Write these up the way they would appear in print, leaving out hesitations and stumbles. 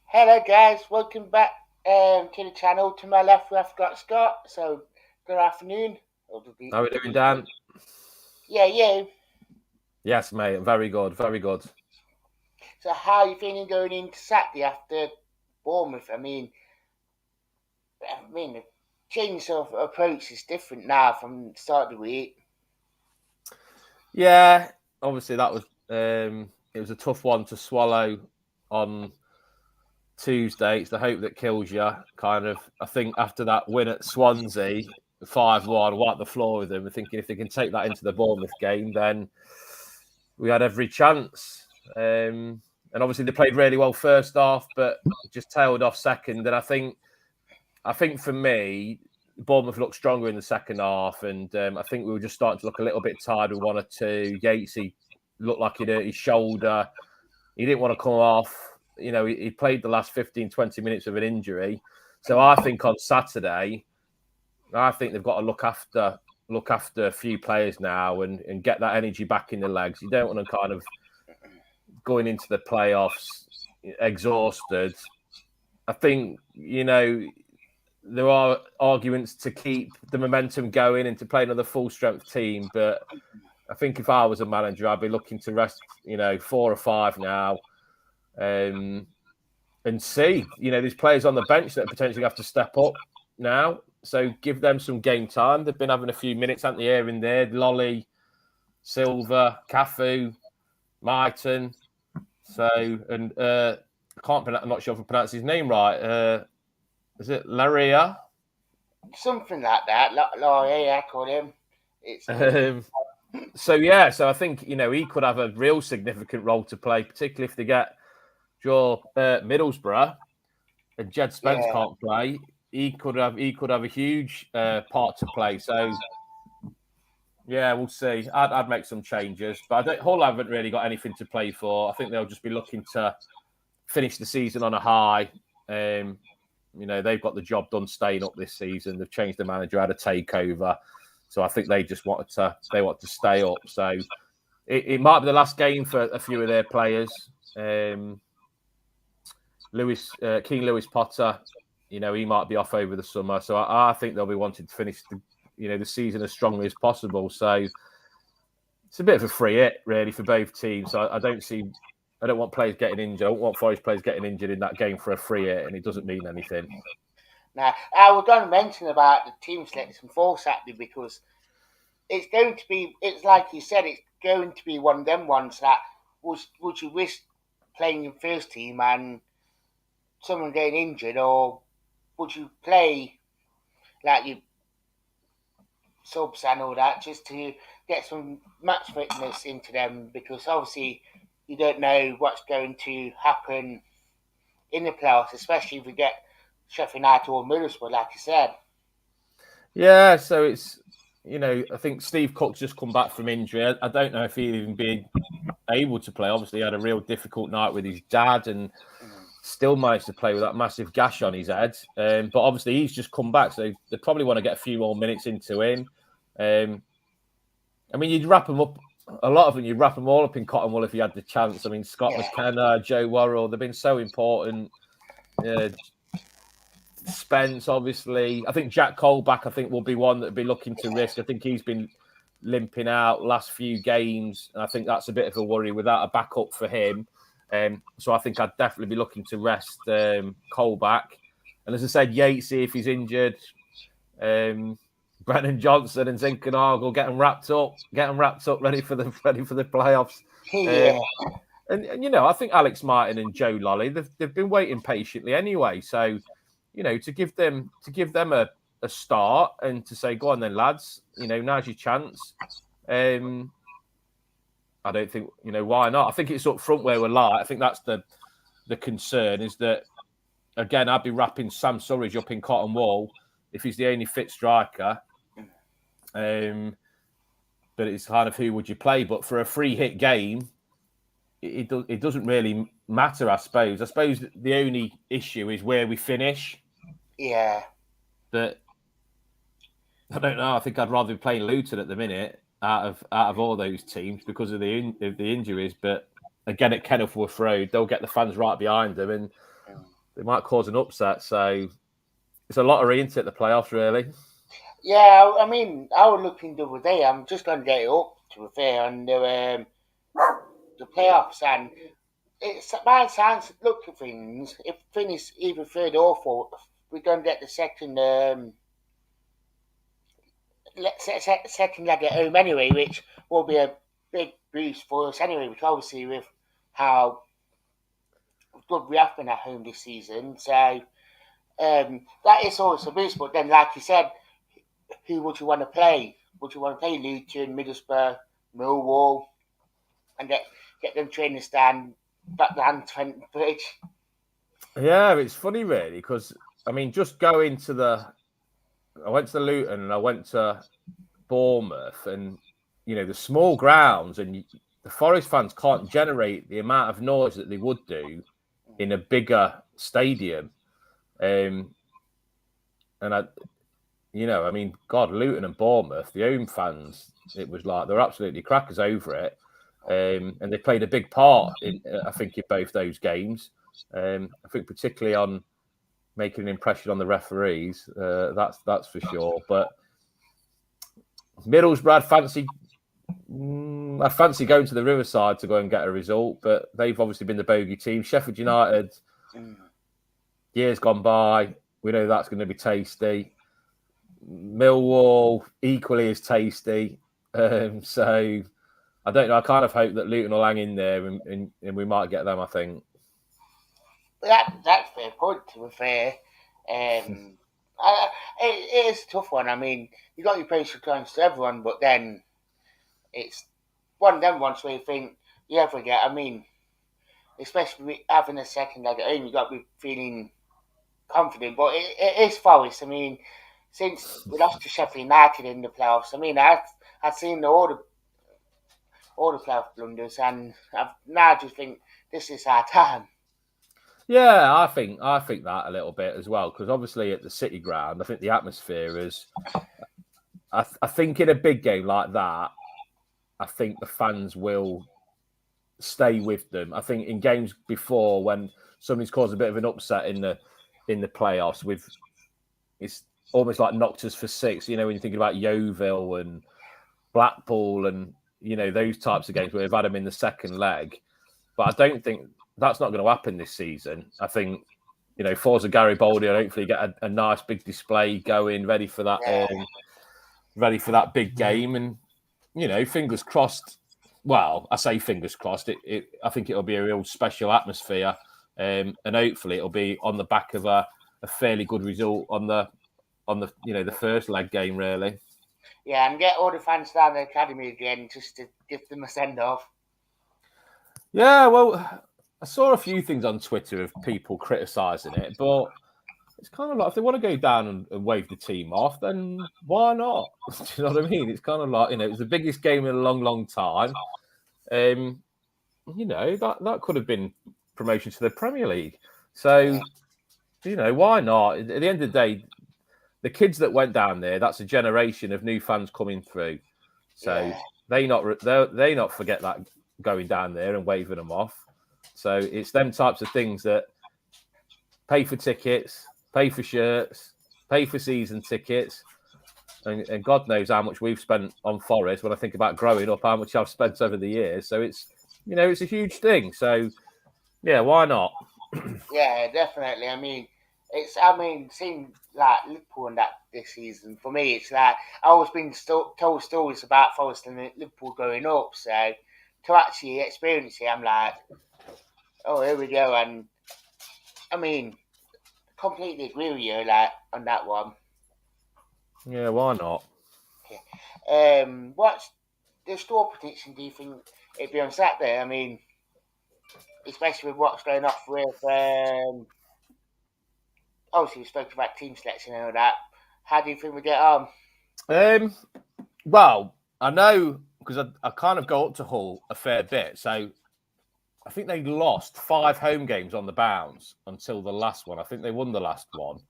Hello, guys. Welcome back to the channel. To my left, we've got Scott. So, good afternoon. How are we doing, Dan? Yeah, you. Yes, mate. Very good. Very good. So, how are you feeling going into Saturday after Bournemouth? The change of approach is different now from the start of the week. Yeah, obviously that was it was a tough one to swallow on Tuesday. It's the hope that kills you. Kind of, I think after that win at Swansea, 5-1, wipe the floor with them. Thinking if they can take that into the Bournemouth game, then we had every chance. And obviously they played really well first half, but just tailed off second. And I think for me, Bournemouth looked stronger in the second half, and I think we were just starting to look a little bit tired with one or two. Yatesy looked like he'd hurt his shoulder. He didn't want to come off. He played the last 15, 20 minutes of an injury. So I think on Saturday, I think they've got to look after a few players now and get that energy back in the legs. You don't want to kind of going into the playoffs exhausted. I think, there are arguments to keep the momentum going and to play another full strength team. But I think if I was a manager, I'd be looking to rest, 4 or 5 now, and see. These players on the bench that potentially have to step up now. So give them some game time. They've been having a few minutes, haven't they, here and there. Lolly, Silva, Cafu, Myton. So, and I'm not sure if I pronounce his name right. Is it Laria? Something like that. I call him. It's So I think he could have a real significant role to play, particularly if they get Joe Middlesbrough and Jed Spence can't play. He could have a huge part to play. So yeah, we'll see. I'd make some changes, but Hull haven't really got anything to play for. I think they'll just be looking to finish the season on a high. They've got the job done staying up this season. They've changed the manager, had a takeover. So I think they just want to stay up. So it might be the last game for a few of their players. King Lewis Potter, he might be off over the summer. So I think they'll be wanting to finish the season as strongly as possible. So it's a bit of a free hit really for both teams. So I don't want players getting injured. I don't want Forest players getting injured in that game for a free hit, and it doesn't mean anything. Now, I was going to mention about the team selection for Saturday because it's going to be, it's like you said, it's going to be one of them ones that would you risk playing your first team and someone getting injured, or would you play like your subs and all that just to get some match fitness into them? Because obviously you don't know what's going to happen in the playoffs, especially if we get Sheffield United or Middlesbrough, like you said. Yeah, so it's I think Steve Cook's just come back from injury. I don't know if he'd even be able to play. Obviously, he had a real difficult night with his dad and still managed to play with that massive gash on his head. But obviously, he's just come back, so they probably want to get a few more minutes into him. You'd wrap them up. A lot of them, you'd wrap them all up in cotton wool if you had the chance. Scott McKenna, Joe Worrell, they've been so important. Spence, obviously. I think Jack Colback, will be one that would be looking to risk. I think he's been limping out last few games, and I think that's a bit of a worry without a backup for him. So I think I'd definitely be looking to rest Colback. And as I said, Yatesy, if he's injured, Brennan Johnson and Zinkernagel get them wrapped up, ready for the playoffs. Yeah. And I think Alex Martin and Joe Lolly, they've been waiting patiently anyway. So, to give them a start and to say, go on then, lads, now's your chance. I don't think, why not? I think it's up front where we're light. I think that's the concern is that, again, I'd be wrapping Sam Surridge up in cotton wool if he's the only fit striker. But it's kind of who would you play? But for a free hit game, it doesn't really matter, I suppose. I suppose the only issue is where we finish. Yeah. But I don't know. I think I'd rather be playing Luton at the minute out of all those teams because of the injuries. But again at Kenilworth Road, they'll get the fans right behind them, and they might cause an upset. So it's a lottery into the playoffs, really. Yeah, I mean, I was looking the other day. I'm just going to get it up to be fair on the playoffs, and it's by sounds look at things. If finish either third or fourth, we're going to get the second second leg at home anyway, which will be a big boost for us anyway. Which obviously with how good we have been at home this season, so that is always a boost. But then, like you said, who would you want to play? Would you want to play Luton, Middlesbrough, Millwall, and get them training stand back down Trent Bridge? Yeah, it's funny, really, because I mean, just going to I went to Luton and I went to Bournemouth, and the small grounds, and the Forest fans can't generate the amount of noise that they would do in a bigger stadium. And I mean, God, Luton and Bournemouth, the home fans, it was like they're absolutely crackers over it. And they played a big part in, I think, in both those games. I think particularly on making an impression on the referees, that's for sure. But Middlesbrough, I fancy going to the Riverside to go and get a result, but they've obviously been the bogey team. Sheffield United, years gone by, we know that's going to be tasty. Millwall, equally as tasty. So I don't know. I kind of hope that Luton will hang in there, and we might get them, I think. That's fair point, to be fair. It is a tough one. I mean, you got your pros and cons to everyone, but then it's one of them ones where you think you ever get. I mean, especially with having a second leg at home, you got to be feeling confident. But it is Forest. I mean, since we lost to Sheffield United in the playoffs, I mean, I've seen all the playoff blunders, and now I just think this is our time. Yeah, I think that a little bit as well, because obviously at the City Ground, I think the atmosphere is. I think in a big game like that, I think the fans will stay with them. I think in games before, when somebody's caused a bit of an upset in the playoffs, it's almost like knocked us for six. When you're thinking about Yeovil and Blackpool and those types of games where we've had them in the second leg. But I don't think that's not going to happen this season. I think Forza Garibaldi will hopefully get a nice big display going, ready for that big game, and fingers crossed. Well, I say fingers crossed. I think it'll be a real special atmosphere, and hopefully it'll be on the back of a fairly good result on the the first leg game, really. Yeah, and get all the fans down the academy again just to give them a send off. Yeah, well, I saw a few things on Twitter of people criticising it, but it's kind of like if they want to go down and wave the team off, then why not? Do you know what I mean? It's kind of like it was the biggest game in a long, long time. That could have been promotion to the Premier League. So, why not? At the end of the day, the kids that went down there, that's a generation of new fans coming through. So they not forget that going down there and waving them off. So it's them types of things that pay for tickets, pay for shirts, pay for season tickets. And God knows how much we've spent on Forest when I think about growing up, how much I've spent over the years. So it's a huge thing. So yeah, why not? Yeah, definitely. Seeing like Liverpool and that this season, for me, it's like I've always been told stories about Forest and Liverpool growing up. So to actually experience it, I'm like, oh, here we go. And I mean, completely agree with you like on that one. Yeah, why not? What's the score prediction? Do you think it'd be on Saturday? I mean, especially with what's going off with obviously we spoke about team selection and all that. How do you think we get on? Well, I know because I kind of go up to Hull a fair bit. So I think they lost 5 home games on the bounce until the last one. I think they won the last one.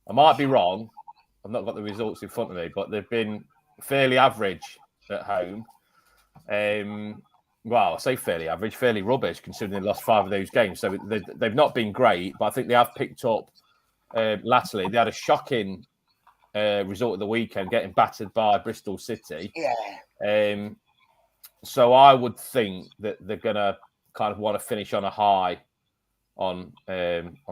I might be wrong. I've not got the results in front of me, but they've been fairly average at home. well, I say fairly average, fairly rubbish, considering they lost 5 of those games. So they've not been great, but I think they have picked up latterly. They had a shocking result of the weekend, getting battered by Bristol City. Yeah. So I would think that they're going to kind of want to finish on a high on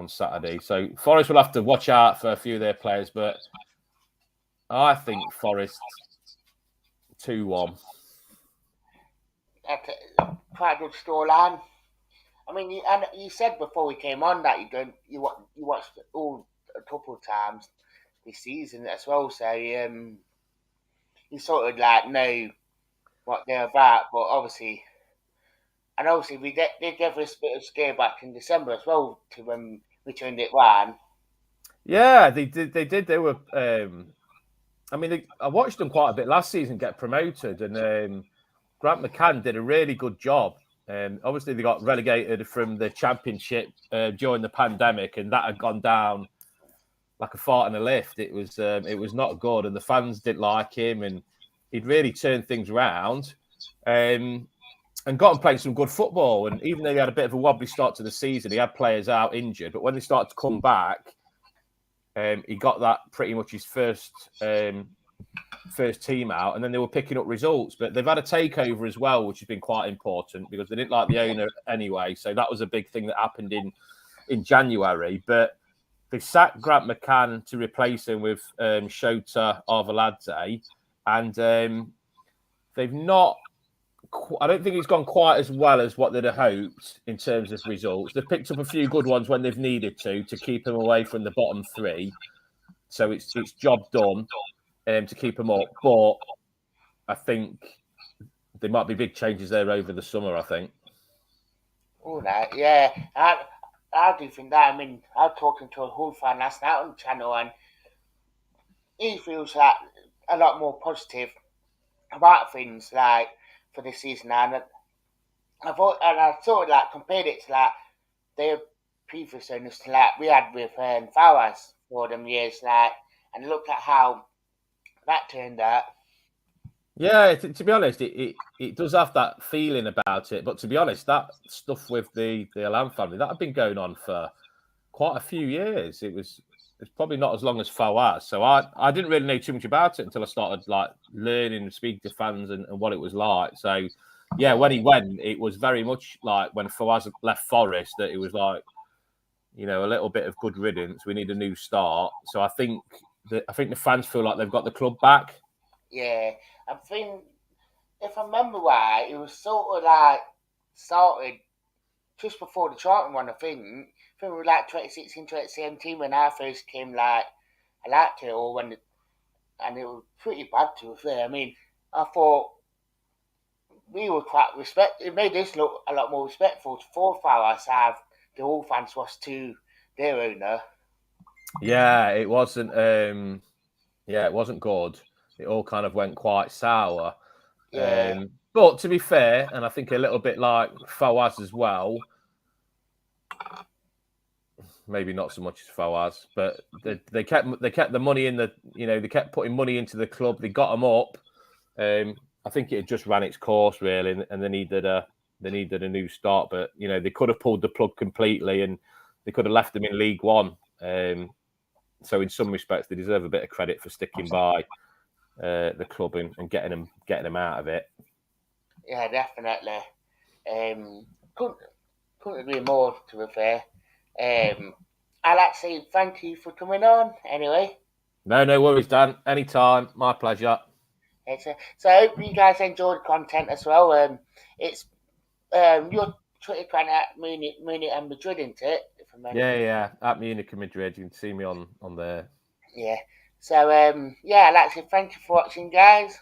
Saturday. So Forest will have to watch out for a few of their players, but I think Forest 2-1. That's quite a good storyline. I mean, you said before we came on that you watched it all a couple of times this season as well. So you sort of like know what they're about. But obviously we did give us a bit of scare back in December as well to when we turned it one. Yeah, they did. They did. They were. I mean, I watched them quite a bit last season get promoted, and Grant McCann did a really good job. Obviously, they got relegated from the Championship during the pandemic, and that had gone down like a fart in a lift. It was not good, and the fans didn't like him, and he'd really turned things around, and got and playing some good football. And even though he had a bit of a wobbly start to the season, he had players out injured, but when they started to come back, he got that pretty much his first team out, and then they were picking up results. But they've had a takeover as well, which has been quite important because they didn't like the owner anyway. So that was a big thing that happened in January. But they sacked Grant McCann to replace him with Shota Arveladze, and they've not. I don't think it's gone quite as well as what they'd have hoped in terms of results. They've picked up a few good ones when they've needed to keep them away from the bottom three. So it's job done to keep them up. But I think there might be big changes there over the summer, I think. All right, yeah. I do think that. I mean, I was talking to a Hull fan last night on the channel, and he feels like a lot more positive about things like for this season. And I sort of like compared it to like their previous owners to like we had with Fowers for them years, like, and look at how that turned out. Yeah, to be honest, it does have that feeling about it. But to be honest, that stuff with the Alam family, that had been going on for quite a few years. It's probably not as long as Fawaz. So I didn't really know too much about it until I started like learning and speaking to fans and what it was like. So yeah, when he went, it was very much like when Fawaz left Forest that it was like, a little bit of good riddance. We need a new start. So I think the fans feel like they've got the club back. Yeah, I think if I remember right, it was sort of like started just before the Charlton one. I think it was like 2016, 2017 when I first came. Like I liked it all and it was pretty bad to be fair. I mean, I thought we were quite respect. It made us look a lot more respectful for Fowler to have the All fans was to their owner. Yeah, it wasn't. It wasn't good. It all kind of went quite sour. Yeah, But to be fair, and I think a little bit like Fawaz as well, maybe not so much as Fawaz, but they kept the money in the they kept putting money into the club. They got them up. I think it just ran its course really, and they needed a new start. But they could have pulled the plug completely, and they could have left them in League One. So in some respects, they deserve a bit of credit for sticking by the club and getting them out of it. yeah, definitely. Um, couldn't couldn't agree more. To be fair, I'd like to say thank you for coming on. Anyway, No worries, Dan. Anytime. My pleasure. so I hope you guys enjoyed the content as well. It's your Twitter account at Munich and Madrid, isn't it? If I remember. Yeah. At Munich and Madrid, you can see me on there. Yeah. So yeah, I'd like to say thank you for watching, guys.